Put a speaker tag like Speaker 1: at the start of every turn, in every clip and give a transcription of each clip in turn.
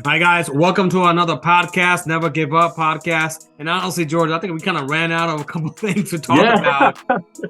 Speaker 1: Hi, guys. Welcome to another podcast, Never Give Up podcast. And honestly, George, I think we kind of ran out of a couple things to talk about.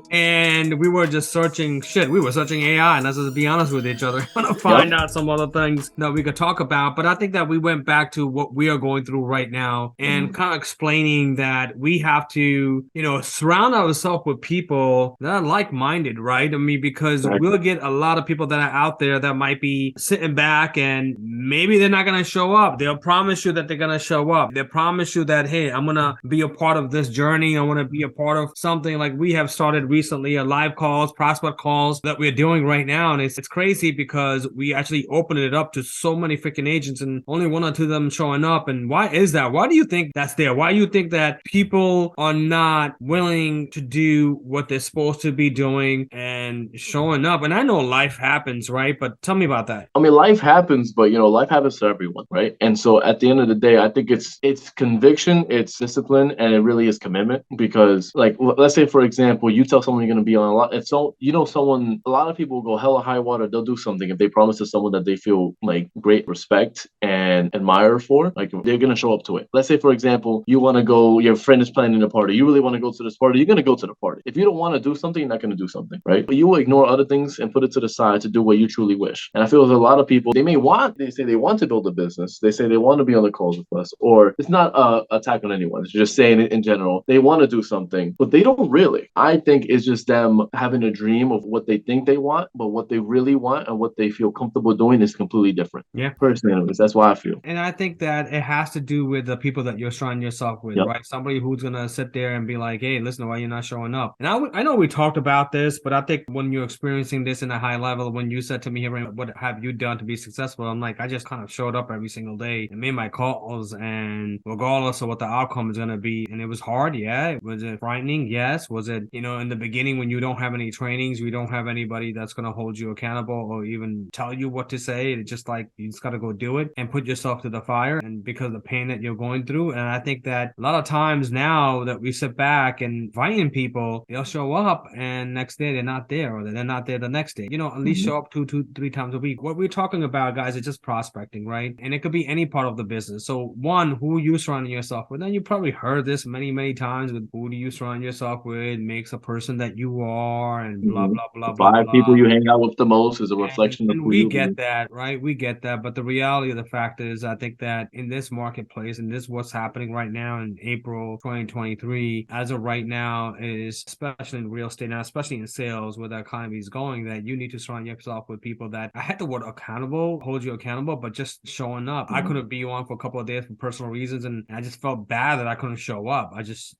Speaker 1: And we were just searching shit. We were searching AI, and let's just be honest with each other, trying to find out some other things that we could talk about. But I think that we went back to what we are going through right now and kind of explaining that we have to, surround ourselves with people that are like-minded, right? I mean, because we'll get a lot of people that are out there that might be sitting back and maybe they're not going to show up. They'll promise you that they're going to show up. They'll promise you that, hey, I'm going to be a part of this journey. I want to be a part of something like we have started recently, a live calls, prospect calls that we're doing right now. And it's crazy because we actually opened it up to so many freaking agents and only one or two of them showing up. And why is that? Why do you think that's there? Why do you think that people are not willing to do what they're supposed to be doing and showing up? And I know life happens, right? But tell me about that.
Speaker 2: I mean, life happens, but life happens to everyone, right? And so at the end of the day, I think it's conviction, it's discipline, and it really is commitment. Because, like, let's say for example, you tell someone you're going to be on a lot. If so, someone, a lot of people will go hella high water. They'll do something if they promise to someone that they feel like great respect and admire for. Like, they're going to show up to it. Let's say for example, you want to go. Your friend is planning a party. You really want to go to this party. You're going to go to the party. If you don't want to do something, you're not going to do something, right? But you will ignore other things and put it to the side to do what you truly wish. And I feel there's a lot of people, they say they want to build a business. They say they want to be on the calls with us, or it's not a attack on anyone. It's just saying it in general. They want to do something, but they don't really. I think it's just them having a dream of what they think they want, but what they really want and what they feel comfortable doing is completely different.
Speaker 1: Yeah.
Speaker 2: Personally, anyways, that's why I feel.
Speaker 1: And I think that it has to do with the people that you're surrounding yourself with, right? Somebody who's going to sit there and be like, hey, listen, why you're not showing up? And I know we talked about this, but I think when you're experiencing this in a high level, when you said to me, what have you done to be successful? I'm like, I just kind of showed up every single day and made my calls, and regardless of what the outcome is going to be. And it was hard. Yeah. Was it frightening? Yes. Was it, in the beginning when you don't have any trainings, you don't have anybody that's going to hold you accountable or even tell you what to say. It's just like, you just got to go do it and put yourself to the fire, and because of the pain that you're going through. And I think that a lot of times now that we sit back and inviting people, they'll show up and next day they're not there, or they're not there the next day. At least show up two, 3 times a week. What we're talking about, guys, is just prospecting, right? And it could be any part of the business. So one, who you surrounding yourself with? And you probably heard this many, many times with who do you surround yourself with makes a person that you are, and blah, blah, blah, blah,
Speaker 2: Five
Speaker 1: blah.
Speaker 2: people you hang out with the most is a reflection of
Speaker 1: And
Speaker 2: who
Speaker 1: we
Speaker 2: you
Speaker 1: get
Speaker 2: are.
Speaker 1: that, right? We get that. But the reality of the fact is, I think that in this marketplace, and this what's happening right now in April 2023, as of right now, is especially in real estate now, especially in sales, where the economy is going, that you need to surround yourself with people that, I had the word accountable, hold you accountable, but just showing up. I couldn't be on for a couple of days for personal reasons, and I just felt bad that I couldn't show up. I just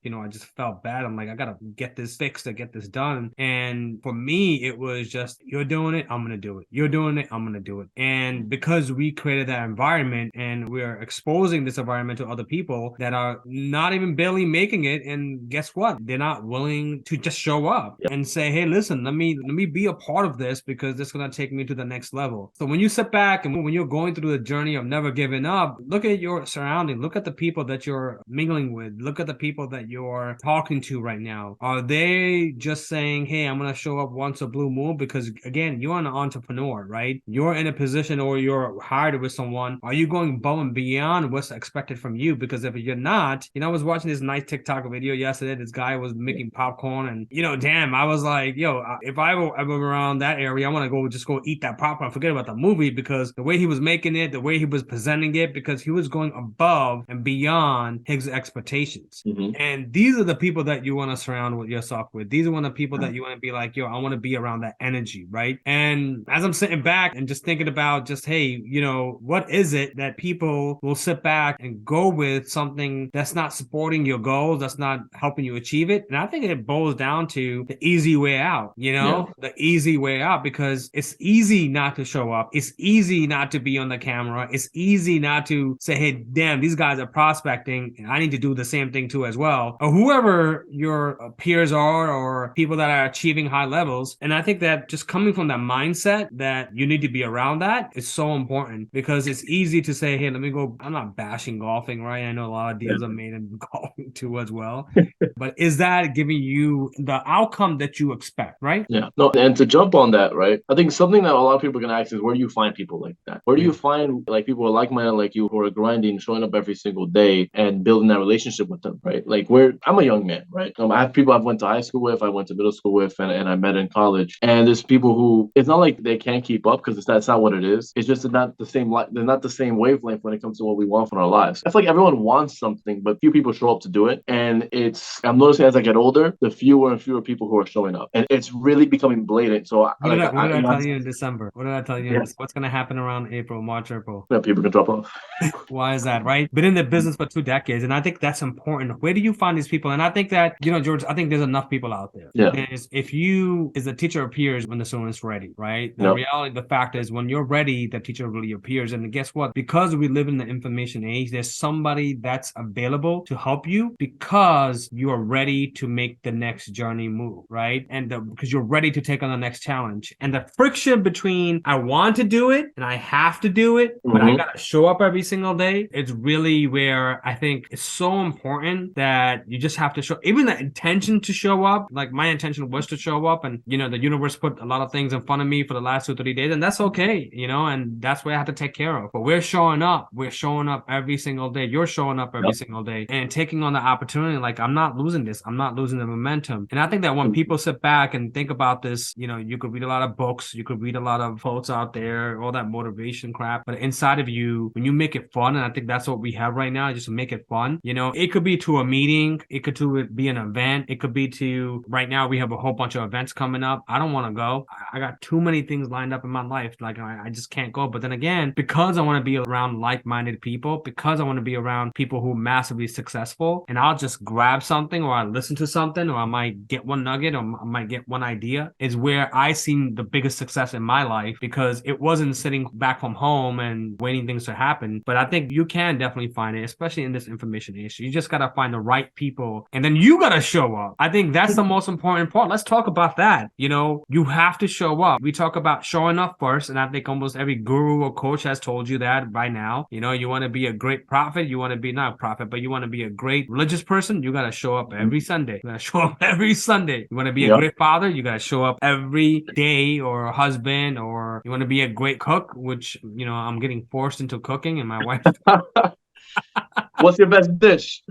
Speaker 1: felt bad. I'm like, I gotta get this fixed to get this done. And for me, it was just, you're doing it, I'm gonna do it. You're doing it, I'm gonna do it. And because we created that environment and we're exposing this environment to other people that are not even barely making it, and guess what? They're not willing to just show up and say, hey, listen, let me be a part of this, because this is gonna take me to the next level. So when you sit back and when you're going through the journey of never giving up, look at your surrounding, look at the people that you're mingling with, look at the people that you're talking to right now. Are they just saying, hey, I'm gonna show up once a blue moon? Because again, you're an entrepreneur, right? You're in a position, or you're hired with someone. Are you going above and beyond what's expected from you? Because if you're not, I was watching this nice TikTok video yesterday. This guy was making popcorn, and damn, I was like, yo, if I were ever around that area, I want to go eat that popcorn. Forget about the movie, because the way he was making it, the way he was presenting it, because he was going above and beyond his expectations. And these are the people that you want to surround with yourself with. These are one of the people that you want to be like, yo, I want to be around that energy, right? And as I'm sitting back and just thinking about just, hey, what is it that people will sit back and go with something that's not supporting your goals, that's not helping you achieve it? And I think it boils down to the easy way out, the easy way out, because it's easy not to show up. It's easy not to be on the camera. It's easy not to say, hey, damn, these guys are prospecting, and I need to do the same thing too as well. Or whoever your peers are, or people that are achieving high levels. And I think that just coming from that mindset that you need to be around that is so important, because it's easy to say, hey, let me go. I'm not bashing golfing, right? I know a lot of deals are made in golfing too as well. But is that giving you the outcome that you expect, right?
Speaker 2: Yeah. No, and to jump on that, right? I think something that a lot of people can ask is, where do you find people like that? Where do you find like people who are like-minded like you, who are grinding, showing up every single day and building that relationship with them, right? Like I'm a young man, right? I have people I've went to high school with, I went to middle school with, and I met in college. And there's people who, it's not like they can't keep up, because that's not what it is. It's just not the same, they're not the same wavelength when it comes to what we want from our lives. I feel like everyone wants something, but few people show up to do it. And I'm noticing as I get older, the fewer and fewer people who are showing up. And it's really becoming blatant. So
Speaker 1: What did I tell you in December? What did I tell you?
Speaker 2: Yeah.
Speaker 1: What's going to happen around April, March, April?
Speaker 2: Yeah, people can drop off.
Speaker 1: Why is that, right? Been in the business for 2 decades, and I think that's important. Where do you find these people? And I think that, George, I think there's enough people out there.
Speaker 2: Yeah.
Speaker 1: If you, as a teacher, appears when the student's ready, right? The
Speaker 2: Yep.
Speaker 1: reality, the fact is, when you're ready, the teacher really appears. And guess what? Because we live in the information age, there's somebody that's available to help you because you are ready to make the next journey move, right? And because you're ready to take on the next challenge. And the friction between I want to do it and I have to do it, but I gotta show up every single day, it's really where I think it's so important that you just have to show, even the intention to show up. Like my intention was to show up, and the universe put a lot of things in front of me for the last 2-3 days, and that's okay, and that's what I have to take care of. But we're showing up every single day. You're showing up every single day and taking on the opportunity. Like, I'm not losing this. I'm not losing the momentum. And I think that when people sit back and think about this, you could read a lot of books, you could read a lot of quotes out there, all that motivation crap, but inside of you, when you make it fun, and I think that's what we have right now, just to make it fun. It could be to a meeting, it could be an event, it could be to, right now we have a whole bunch of events coming up. I don't want to go. I got too many things lined up in my life. Like I just can't go. But then again, because I want to be around like-minded people, because I want to be around people who are massively successful, and I'll just grab something, or I listen to something, or I might get one nugget, or I might get one idea, is where I seen the biggest success in my life, because it wasn't sitting back from home and waiting things to happen. But I think you can definitely find it, especially in this information age. You just got to find the right people, and then you got to show up. I think that's the most important part. Let's talk about that. You have to show up. We talk about showing up first, and I think almost every guru or coach has told you that by now. You want to be a great prophet, you want to be not a prophet, but you want to be a great religious person, you got to show up every Sunday. You got to show up every Sunday. You want to be a great father, you got to show up every day, or a husband, or you want to be a great cook, which, I'm getting forced into cooking, and my wife.
Speaker 2: What's your best dish?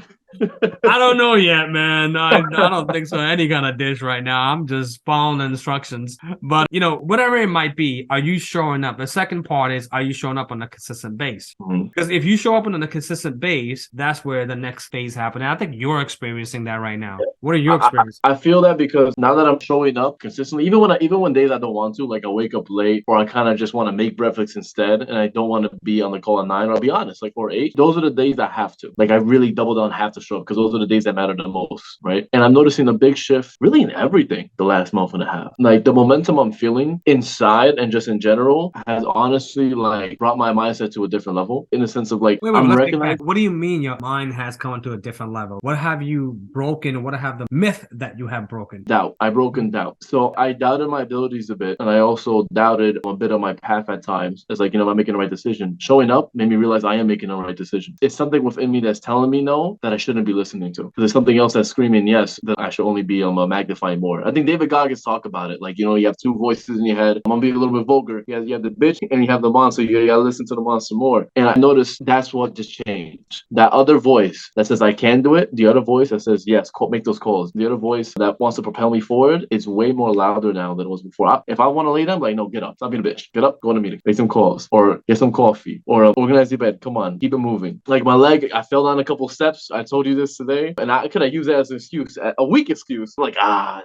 Speaker 1: I don't know yet, man. I don't think so. Any kind of dish right now. I'm just following the instructions. But, whatever it might be, are you showing up? The second part is, are you showing up on a consistent base? Because if you show up on a consistent base, that's where the next phase happens. I think you're experiencing that right now. What are your experiences?
Speaker 2: I feel that because now that I'm showing up consistently, even when days I don't want to, like I wake up late, or I kind of just want to make breakfast instead, and I don't want to be on the call at 9, or I'll be honest, like, or 8, those are the days I have to. Like, I really double down, have to show up, because those are the days that matter the most, right? And I'm noticing a big shift really in everything the last month and a half. Like, the momentum I'm feeling inside and just in general has honestly like brought my mindset to a different level, in the sense of like, I'm recognizing.
Speaker 1: What do you mean your mind has come to a different level? What have you broken? What have the myth that you have broken?
Speaker 2: Doubt. I broken doubt. So I doubted my abilities a bit, and I also doubted a bit of my path at times. It's like, am I making the right decision? Showing up made me realize I am making the right decision. It's something within me that's telling me no, that I shouldn't be listening to. There's something else that's screaming yes, that I should only be magnifying more. I think David Goggins talked about it. Like, you have two voices in your head. I'm gonna be a little bit vulgar. You have the bitch and you have the monster. You gotta listen to the monster more. And I noticed that's what just changed. That other voice that says I can do it, the other voice that says yes, make those calls. The other voice that wants to propel me forward is way more louder now than it was before. If I want to lay down, like, no, get up. Stop being a bitch. Get up, go to a meeting, make some calls, or get some coffee, or organize your bed. Come on, keep it moving. Like my leg, I fell down a couple steps. I told you this today, and I could have used that as an excuse, a weak excuse. Like,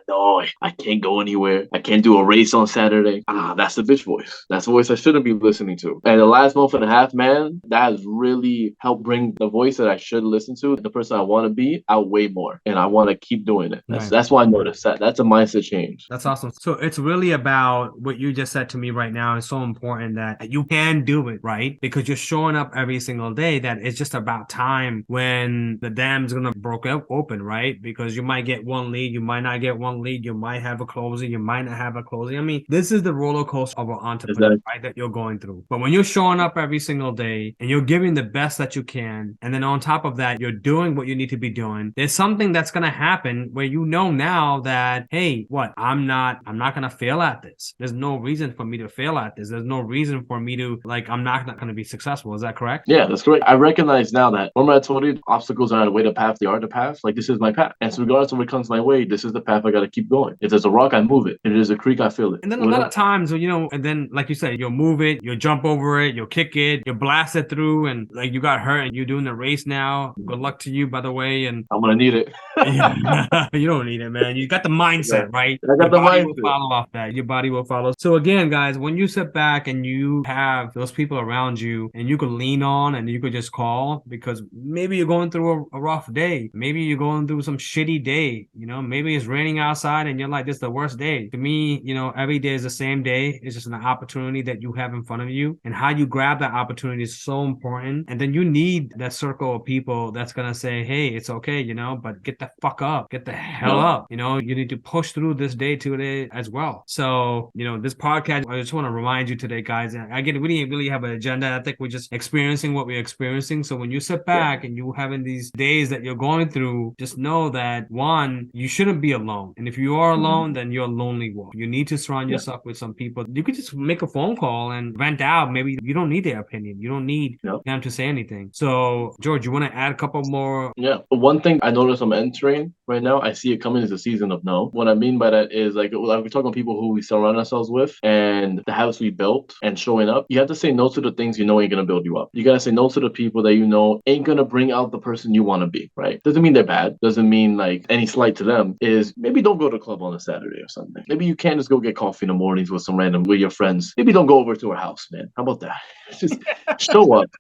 Speaker 2: no, I can't go anywhere. I can't do a race on Saturday. That's the bitch voice. That's the voice I shouldn't be listening to. And the last month and a half, man, that has really helped bring the voice that I should listen to, the person I want to be, out way more. And I want to keep doing it. That's why I noticed that. That's a mindset change.
Speaker 1: That's awesome. So it's really about what you just said to me right now. It's so important that you can do it, right? Because you're showing up every single day, that it's just about time when the dam's gonna broke open, right? Because you might get one lead, you might not get one lead, you might have a closing, you might not have a closing. I mean, this is the roller coaster of an entrepreneur,
Speaker 2: Exactly.
Speaker 1: right? That you're going through. But when you're showing up every single day and you're giving the best that you can, and then on top of that, you're doing what you need to be doing, there's something that's gonna happen where you know now that, hey, I'm not gonna fail at this. There's no reason for me to fail at this. There's no reason for me to I'm not gonna be successful. Is that correct?
Speaker 2: Yeah, that's correct. I recognize now that, remember I told you obstacles are not a way to path, they are the path. Like, this is my path. And so regardless of what comes my way, this is the path I got to keep going. If there's a rock, I move it. If there's a creek, I feel it.
Speaker 1: And then a lot
Speaker 2: Whatever.
Speaker 1: of times, and then like you said, you'll move it, you'll jump over it, you'll kick it, you'll blast it through, and like you got hurt and you're doing the race now. Good luck to you, by the way. And
Speaker 2: I'm going to need it.
Speaker 1: yeah, you don't need it, man. You got the mindset, right?
Speaker 2: I got
Speaker 1: Your
Speaker 2: the
Speaker 1: body will
Speaker 2: mindset.
Speaker 1: follow off that. Your body will follow. So again, guys, when you sit back and you have those people around you and you can lean on and you could just call, because maybe you're going through a rough day. Maybe you're going through some shitty day. Maybe it's raining outside and you're like, this is the worst day. To me, every day is the same day. It's just an opportunity that you have in front of you. And how you grab that opportunity is so important. And then you need that circle of people that's going to say, hey, it's okay, but get the fuck up. Get the hell up. You need to push through this day today as well. So, this podcast, I just want to remind you today, guys, again, we didn't really have an agenda. I think we're just experiencing what we're experiencing. So when you sit back and you're having these days that you're going through, just know that, one, you shouldn't be alone. And if you are alone, then you're a lonely wolf. You need to surround yourself with some people. You could just make a phone call and vent out. Maybe you don't need their opinion. You don't need them to say anything. So, George, you want to add a couple more?
Speaker 2: Yeah. One thing I notice I'm entering right now, I see it coming, is a season of no. What I mean by that is, like we're talking about people who we surround ourselves with and the habits we built and showing up. You have to say no to the things you know ain't gonna build you up. You gotta say no to the people that you know ain't gonna bring out the person you want to be, right? Doesn't mean they're bad. Doesn't mean like any slight to them. Is maybe don't go to the club on a Saturday or something. Maybe you can't just go get coffee in the mornings with with your friends. Maybe don't go over to her house, man. How about that? Just show up.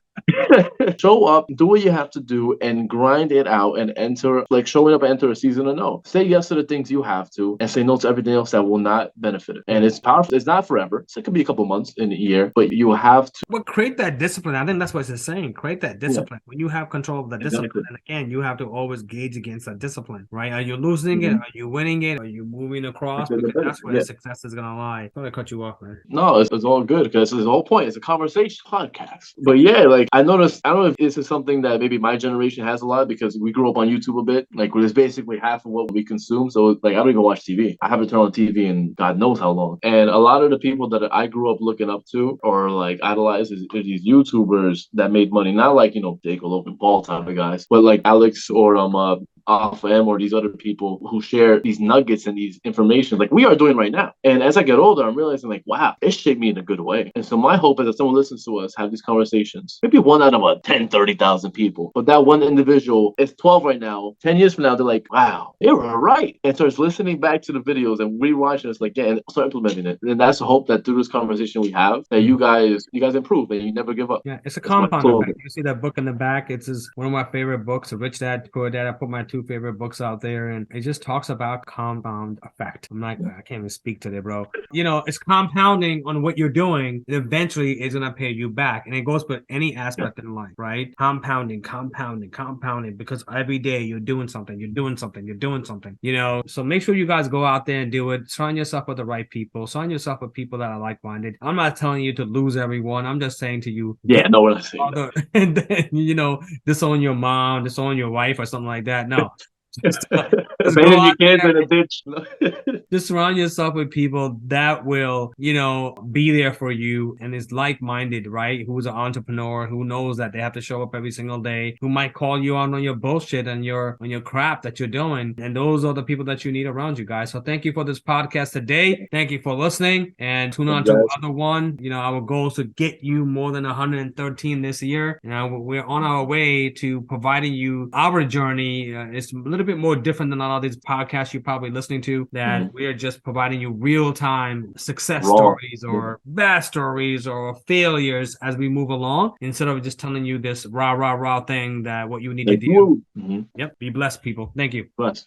Speaker 2: Show up, do what you have to do, and grind it out and enter, like showing up and enter a season of no. Say yes to the things you have to and say no to everything else that will not benefit it. And it's powerful. It's not forever. So it could be a couple months in a year, but you have to.
Speaker 1: Well, create that discipline. I think that's what it's saying. Create that discipline. When you have control of the discipline, and again, you have to always gauge against that discipline, right? Are you losing it? Are you winning it? Are you moving across? Because that's where the success is going to lie. I'm going to cut you off, man.
Speaker 2: No, it's all good because it's the whole point. It's a conversation podcast. But yeah, like I noticed, I don't know if this is something that maybe my generation has a lot because we grew up on YouTube a bit. Like it's basically half of what we consume. So like I don't even watch TV. I haven't turned on TV in God knows how long. And a lot of the people that I grew up looking up to or like idolize is these YouTubers that made money. Not like, Jake or Logan Paul type of guys, but like Alex or Alpha M or these other people who share these nuggets and these information like we are doing right now. And as I get older, I'm realizing like, wow, it shaped me in a good way. And so my hope is that someone listens to us, have these conversations, maybe one out of 10, 30,000 people, but that one individual is 12 right now. 10 years from now, they're like, wow, they were right. And starts listening back to the videos and rewatching us like, yeah, and start implementing it. And that's the hope that through this conversation we have, that you guys improve and you never give up.
Speaker 1: Yeah, it's a compound effect. You see that book in the back? It's one of my favorite books, Rich Dad, Poor Dad. I put my two favorite books out there, and it just talks about compound effect. I can't even speak today, bro. It's compounding on what you're doing. Eventually, it's gonna pay you back, and it goes for any aspect in life, right? Compounding, because every day you're doing something. So make sure you guys go out there and do it. Surround yourself with the right people. Surround yourself with people that are like-minded. I'm not telling you to lose everyone. I'm just saying to you,
Speaker 2: yeah, no, we're not saying that.
Speaker 1: And then disown your mom, disown your wife, or something like that. No. Just
Speaker 2: abandon your kids in a ditch.
Speaker 1: Just surround yourself with people that will, be there for you and is like-minded, right? Who's an entrepreneur, who knows that they have to show up every single day, who might call you out on your bullshit and your crap that you're doing. And those are the people that you need around you, guys. So thank you for this podcast today. Thank you for listening, and tune on to another one. Our goal is to get you more than 113 this year. We're on our way to providing you our journey. It's a little bit more different than a lot of these podcasts you're probably listening to, that we are just providing you real-time success stories or bad stories or failures as we move along, instead of just telling you this rah thing that what you need to do. Yep. Be blessed, people. Thank you.
Speaker 2: Bless.